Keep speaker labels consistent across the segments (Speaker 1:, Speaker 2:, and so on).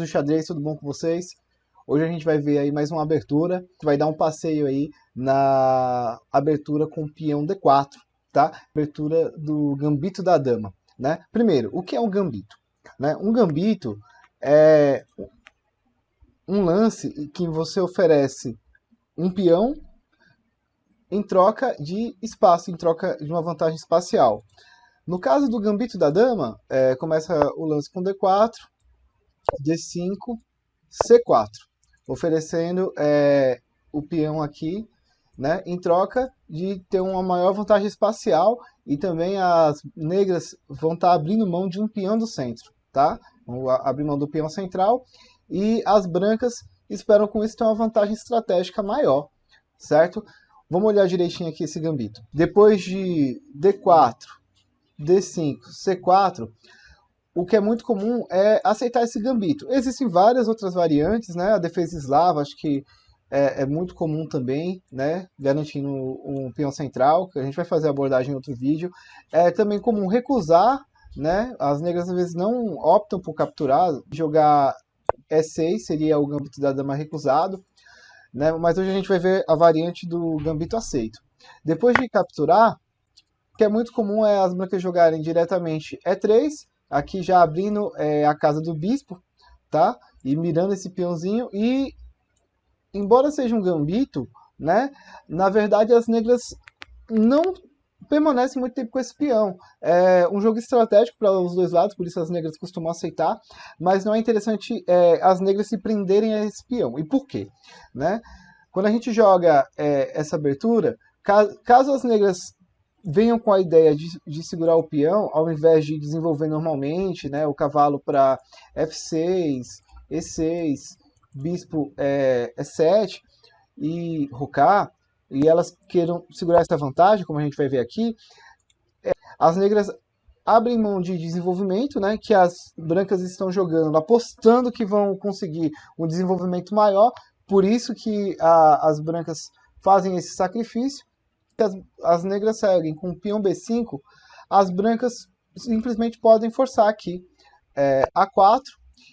Speaker 1: do xadrez, tudo bom com vocês? Hoje a gente vai ver aí mais uma abertura, vai dar um passeio aí na abertura com o peão D4, tá? Abertura do gambito da dama, né? Primeiro, o que é um gambito? Né? Um gambito é um lance que você oferece um peão em troca de espaço, em troca de uma vantagem espacial. No caso do gambito da dama, começa o lance com D4, D5, C4, oferecendo o peão aqui, né, em troca de ter uma maior vantagem espacial, e também as negras vão estar abrindo mão de um peão do centro, tá? Vão abrir mão do peão central, e as brancas esperam com isso ter uma vantagem estratégica maior, certo? Vamos olhar direitinho aqui esse gambito. Depois de D4, D5, C4, o que é muito comum é aceitar esse gambito. Existem várias outras variantes, né? A defesa eslava, acho que é muito comum também, né? Garantindo um peão central, que a gente vai fazer a abordagem em outro vídeo. É também comum recusar, né? As negras às vezes não optam por capturar, jogar E6 seria o gambito da dama recusado, né? Mas hoje a gente vai ver a variante do gambito aceito. Depois de capturar, o que é muito comum é as brancas jogarem diretamente E3, aqui já abrindo a casa do bispo, tá? E mirando esse peãozinho, e embora seja um gambito, né? Na verdade as negras não permanecem muito tempo com esse peão. É um jogo estratégico para os dois lados, por isso as negras costumam aceitar, mas não é interessante as negras se prenderem a esse peão. E por quê? Né? Quando a gente joga essa abertura, caso as negras venham com a ideia de segurar o peão, ao invés de desenvolver normalmente, né, o cavalo para F6, E6, bispo E7 e rocar, e elas queiram segurar essa vantagem, como a gente vai ver aqui, as negras abrem mão de desenvolvimento, né, que as brancas estão jogando, apostando que vão conseguir um desenvolvimento maior, por isso que as brancas fazem esse sacrifício. As negras seguem com o peão B5, as brancas simplesmente podem forçar aqui A4,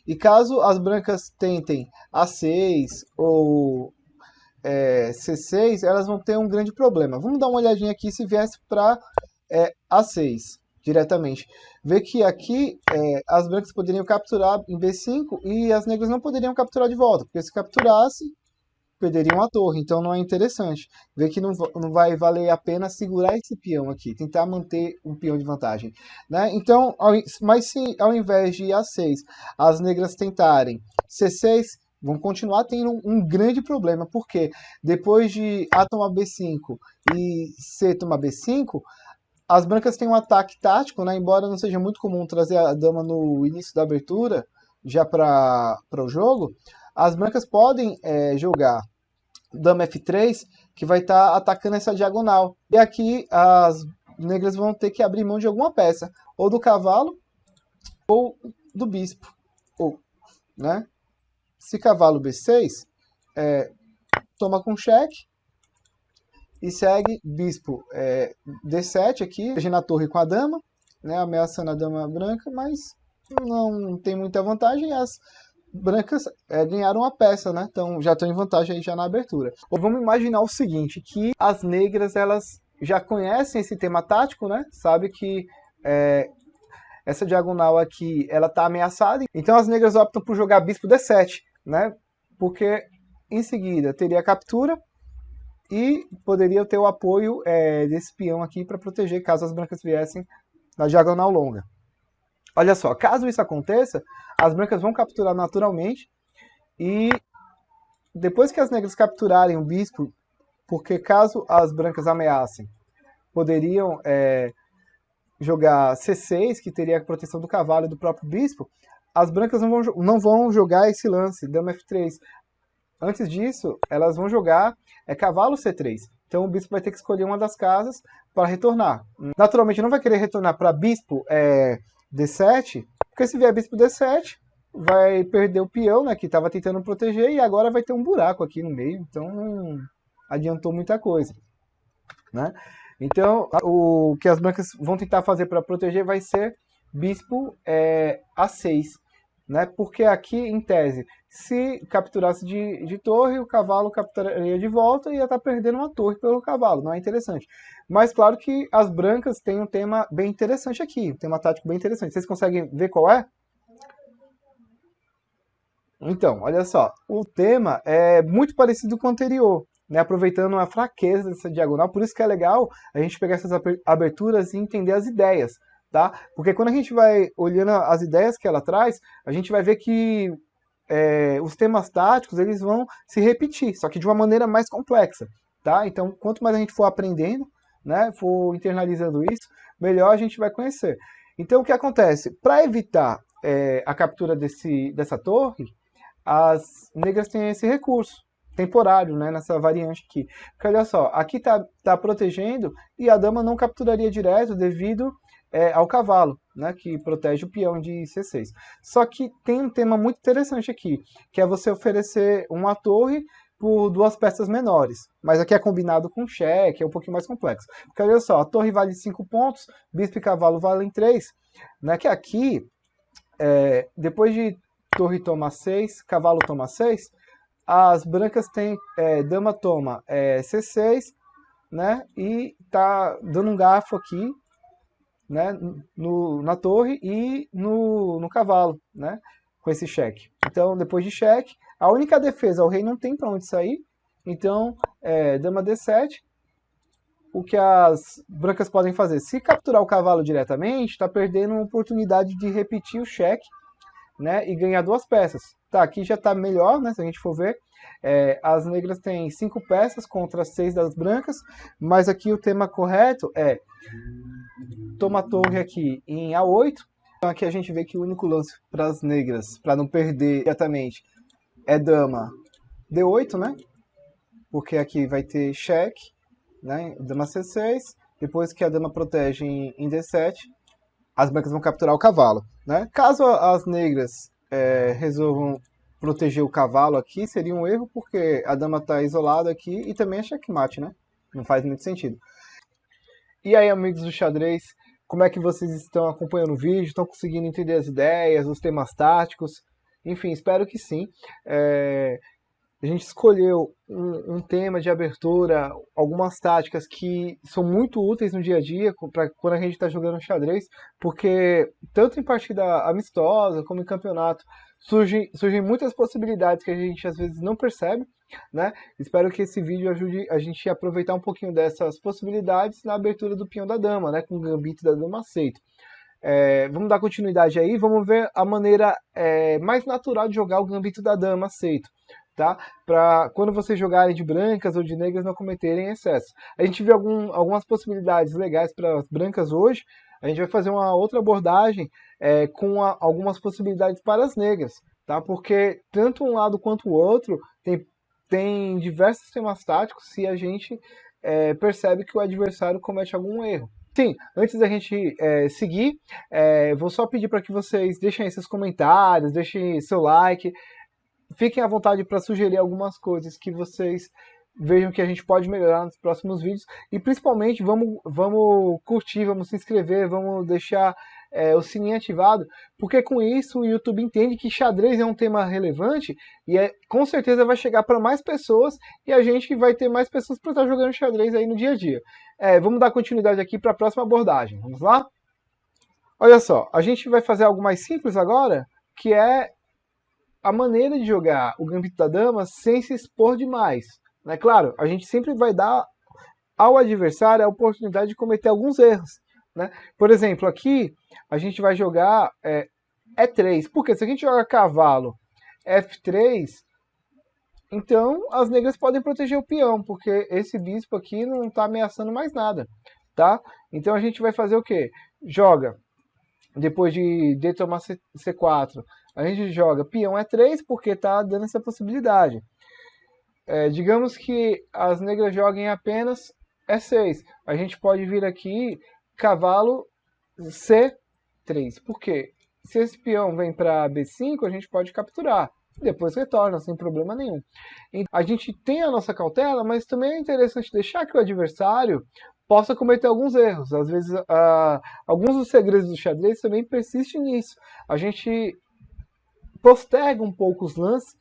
Speaker 1: e caso as brancas tentem A6 ou C6, elas vão ter um grande problema. Vamos dar uma olhadinha aqui se viesse para A6 diretamente. Vê que aqui as brancas poderiam capturar em B5 e as negras não poderiam capturar de volta, porque se capturasse, perderiam a torre, então não é interessante. Vê que não vai valer a pena segurar esse peão aqui, tentar manter um peão de vantagem. Né? Então, mas se ao invés de A6 as negras tentarem C6, vão continuar tendo um grande problema, porque depois de A tomar B5 e C tomar B5, as brancas têm um ataque tático, né? Embora não seja muito comum trazer a dama no início da abertura, já para o jogo, as brancas podem jogar dama F3, que vai estar atacando essa diagonal. E aqui as negras vão ter que abrir mão de alguma peça, ou do cavalo, ou do bispo. Ou, né? Se cavalo B6, toma com cheque, e segue bispo D7 aqui, na torre com a dama, né, ameaçando a dama branca, mas não tem muita vantagem. As brancas ganharam a peça, né? Então já estão em vantagem aí já na abertura. Ou vamos imaginar o seguinte, que as negras elas já conhecem esse tema tático, né? Sabe que essa diagonal aqui ela está ameaçada, então as negras optam por jogar bispo D7, né? Porque em seguida teria a captura e poderia ter o apoio desse peão aqui para proteger caso as brancas viessem na diagonal longa. Olha só, caso isso aconteça, as brancas vão capturar naturalmente, e depois que as negras capturarem o bispo, porque caso as brancas ameacem, poderiam jogar C6, que teria a proteção do cavalo e do próprio bispo, as brancas não vão jogar esse lance, dama F3. Antes disso, elas vão jogar cavalo C3. Então o bispo vai ter que escolher uma das casas para retornar. Naturalmente não vai querer retornar para bispo D7, porque se vier bispo D7, vai perder o peão, né, que estava tentando proteger, e agora vai ter um buraco aqui no meio, então não adiantou muita coisa. Né? Então o que as brancas vão tentar fazer para proteger vai ser bispo A6. né? Porque aqui, em tese, se capturasse de torre, o cavalo capturaria de volta e ia estar perdendo uma torre pelo cavalo, não é interessante. Mas claro que as brancas têm um tema bem interessante aqui, um tema tático bem interessante. Vocês conseguem ver qual é? Então, olha só, o tema é muito parecido com o anterior, né? Aproveitando a fraqueza dessa diagonal, por isso que é legal a gente pegar essas aberturas e entender as ideias, tá? Porque quando a gente vai olhando as ideias que ela traz, a gente vai ver que os temas táticos eles vão se repetir, só que de uma maneira mais complexa, tá? Então, quanto mais a gente for aprendendo, né, for internalizando isso, melhor a gente vai conhecer. Então, o que acontece? Para evitar a captura dessa torre, as negras têm esse recurso temporário, né, nessa variante aqui. Porque olha só, aqui tá protegendo e a dama não capturaria direto devido ao cavalo, né, que protege o peão de C6. Só que tem um tema muito interessante aqui, que é você oferecer uma torre por duas peças menores. Mas aqui é combinado com cheque, é um pouquinho mais complexo. Porque olha só, a torre vale 5 pontos, bispo e cavalo valem 3, né, que aqui, depois de torre toma 6, cavalo toma 6, as brancas têm, dama toma C6, né, e tá dando um garfo aqui, né, na torre e no cavalo, né, com esse cheque. Então, depois de cheque, a única defesa, o rei não tem para onde sair, então, dama D7, o que as brancas podem fazer? Se capturar o cavalo diretamente, está perdendo uma oportunidade de repetir o cheque, né, e ganhar duas peças. Tá, aqui já está melhor, né, se a gente for ver. As negras têm 5 peças contra 6 das brancas, mas aqui o tema correto é toma a torre aqui em A8. Então aqui a gente vê que o único lance para as negras, para não perder diretamente, é dama D8, né? Porque aqui vai ter cheque, né? Dama C6. Depois que a dama protege em D7, as brancas vão capturar o cavalo, né? Caso as negras resolvam proteger o cavalo aqui, seria um erro, porque a dama está isolada aqui e também é checkmate, né? Não faz muito sentido. E aí, amigos do xadrez, como é que vocês estão acompanhando o vídeo? Estão conseguindo entender as ideias, os temas táticos? Enfim, espero que sim. A gente escolheu um tema de abertura, algumas táticas que são muito úteis no dia a dia, para quando a gente está jogando xadrez, porque tanto em partida amistosa como em campeonato, surgem muitas possibilidades que a gente às vezes não percebe, né? Espero que esse vídeo ajude a gente a aproveitar um pouquinho dessas possibilidades na abertura do peão da dama, né? Com o gambito da dama aceito. Vamos dar continuidade aí, vamos ver a maneira mais natural de jogar o gambito da dama aceito, tá? Para quando vocês jogarem de brancas ou de negras não cometerem excesso. A gente viu algumas possibilidades legais para as brancas hoje. A gente vai fazer uma outra abordagem com algumas possibilidades para as negras, tá? Porque tanto um lado quanto o outro tem diversos temas táticos se a gente percebe que o adversário comete algum erro. Sim, antes da gente seguir, vou só pedir para que vocês deixem aí seus comentários, deixem seu like, fiquem à vontade para sugerir algumas coisas que vocês vejam que a gente pode melhorar nos próximos vídeos. E principalmente vamos curtir, vamos se inscrever, vamos deixar o sininho ativado, porque com isso o YouTube entende que xadrez é um tema relevante e com certeza vai chegar para mais pessoas e a gente vai ter mais pessoas para estar jogando xadrez aí no dia a dia. Vamos dar continuidade aqui para a próxima abordagem. Vamos lá? Olha só, a gente vai fazer algo mais simples agora, que é a maneira de jogar o gambito da dama sem se expor demais. Né? Claro, a gente sempre vai dar ao adversário a oportunidade de cometer alguns erros. Né? Por exemplo, aqui a gente vai jogar E3. Porque se a gente joga cavalo F3, então as negras podem proteger o peão, porque esse bispo aqui não está ameaçando mais nada. Tá? Então a gente vai fazer o quê? Joga, depois de D tomar C4, a gente joga peão E3 porque está dando essa possibilidade. Digamos que as negras joguem apenas E6. A gente pode vir aqui cavalo C3. Por quê? Se esse peão vem para B5, a gente pode capturar. Depois retorna, sem problema nenhum. A gente tem a nossa cautela, mas também é interessante deixar que o adversário possa cometer alguns erros. Às vezes, alguns dos segredos do xadrez também persistem nisso. A gente posterga um pouco os lances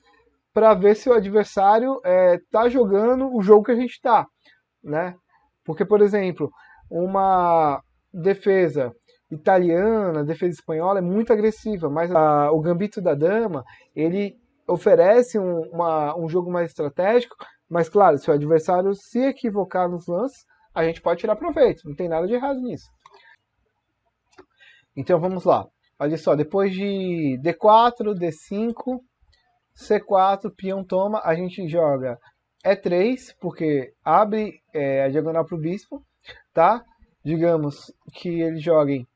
Speaker 1: para ver se o adversário está jogando o jogo que a gente está, né? Porque, por exemplo, uma defesa italiana, defesa espanhola é muito agressiva, mas o Gambito da Dama, ele oferece um jogo mais estratégico, mas claro, se o adversário se equivocar nos lances, a gente pode tirar proveito, não tem nada de errado nisso. Então vamos lá, olha só, depois de D4, D5, C4, peão toma, a gente joga E3, porque abre a diagonal para o bispo, tá? Digamos que eles joguem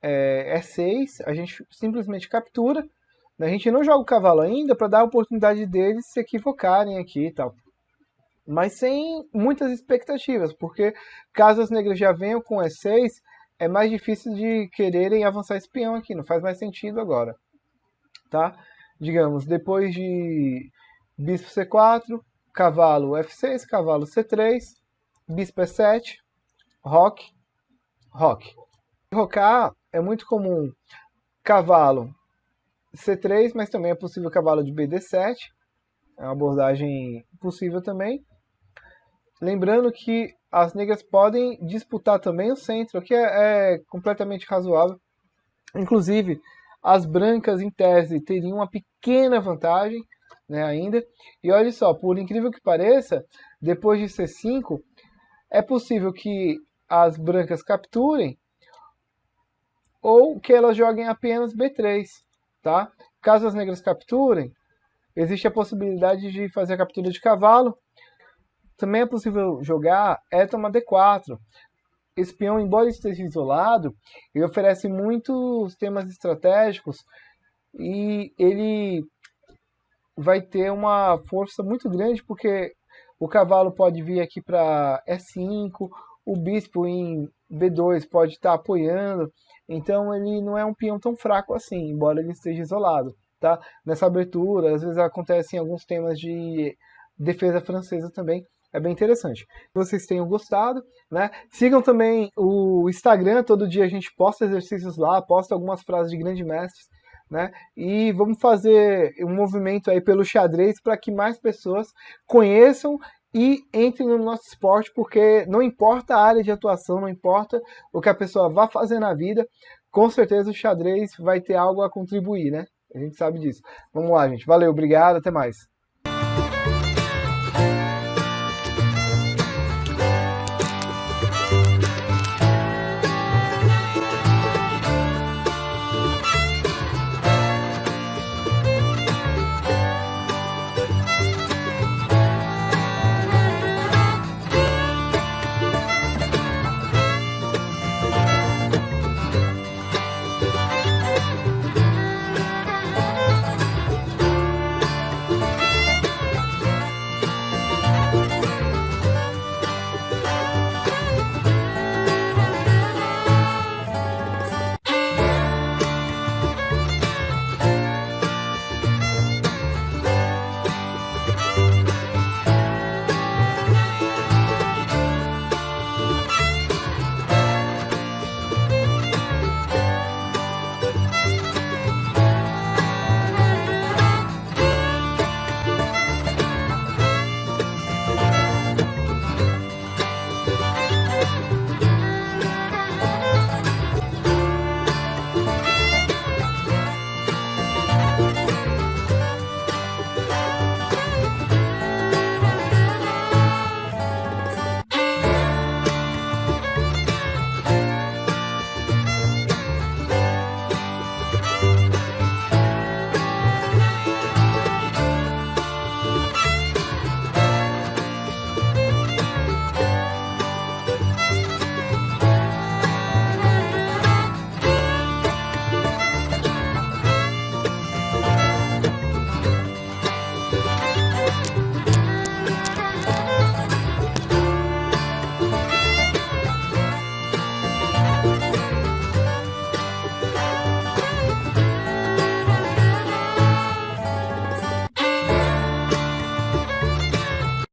Speaker 1: E6, a gente simplesmente captura. A gente não joga o cavalo ainda para dar a oportunidade deles se equivocarem aqui e tal. Mas sem muitas expectativas, porque caso as negras já venham com E6, é mais difícil de quererem avançar esse peão aqui, não faz mais sentido agora, tá? Digamos, depois de bispo C4, cavalo F6, cavalo C3, bispo E7, roque, roque. Rocar é muito comum cavalo C3, mas também é possível cavalo de BD7, é uma abordagem possível também. Lembrando que as negras podem disputar também o centro, o que é completamente razoável. Inclusive, as brancas, em tese, teriam uma pequena vantagem, né, ainda. E olha só, por incrível que pareça, depois de C5, é possível que as brancas capturem ou que elas joguem apenas B3, tá? Caso as negras capturem, existe a possibilidade de fazer a captura de cavalo. Também é possível jogar toma D4. Esse peão, embora esteja isolado, ele oferece muitos temas estratégicos e ele vai ter uma força muito grande, porque o cavalo pode vir aqui para E5, o bispo em B2 pode estar apoiando, então ele não é um peão tão fraco assim, embora ele esteja isolado, tá? Nessa abertura, às vezes acontecem alguns temas de defesa francesa também, é bem interessante. Vocês tenham gostado, né? Sigam também o Instagram, todo dia a gente posta exercícios lá, posta algumas frases de grandes mestres, né? E vamos fazer um movimento aí pelo xadrez para que mais pessoas conheçam e entrem no nosso esporte, porque não importa a área de atuação, não importa o que a pessoa vá fazer na vida, com certeza o xadrez vai ter algo a contribuir, né? A gente sabe disso. Vamos lá, gente. Valeu, obrigado, até mais.